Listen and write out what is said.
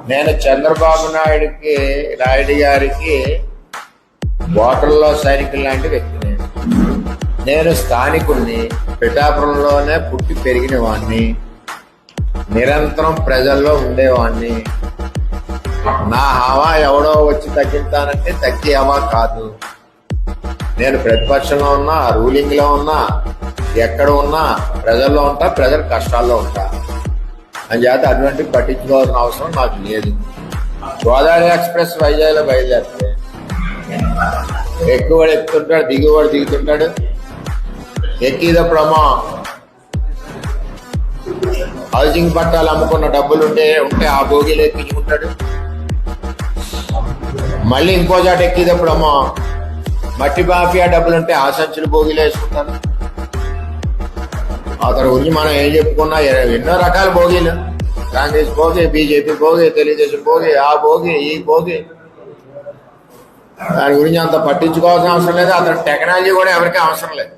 నేను చంద్రబాబు నాయుడు గారికి బాటల్లో సైనికులు లాంటి వ్యక్తిని. నేను స్థానికుడిని, పిఠాపురంలోనే పుట్టి పెరిగిన వాడిని, నిరంతరం ప్రజల్లో ఉండేవాడిని. నా హవా ఎవడో వచ్చి తగ్గిస్తానంటే తగ్గే హవా కాదు. నేను ప్రతిపక్షంలో ఉన్నా, రూలింగ్ లో ఉన్నా, ఎక్కడ ఉన్నా ప్రజల్లో ఉంటా, ప్రజల కష్టాల్లో ఉంటా. అని చేత అటువంటి పట్టించుకోవాల్సిన అవసరం నాకు లేదు. గోదావరి ఎక్స్ప్రెస్ వైజాగ్లో బయలుదేరితే ఎక్కువడు ఎక్కుతుంటాడు, దిగువాడు దిగుతుంటాడు. ఎక్కిదప్పుడమ్మా హౌసింగ్ పట్టాలు అమ్ముకున్న డబ్బులు ఉంటే ఆ భోగిలు ఎక్కించుకుంటాడు. మళ్ళీ ఇంకో చాట ఎక్కిదప్పుడమ్మా మట్టి మాఫియా డబ్బులుంటే ఆ సంచులు భోగిలు వేసుకుంటారు. అతని గురించి మనం ఏం చెప్పుకున్నా ఎన్నో రకాల భోగిలు, కాంగ్రెస్ భోగి, బీజేపీ భోగి, తెలుగుదేశం భోగి, ఆ భోగి, ఈ భోగి. దాని గురించి అంత పట్టించుకోవాల్సిన అవసరం లేదు. అతని టెక్నాలజీ కూడా ఎవరికీ అవసరం లేదు.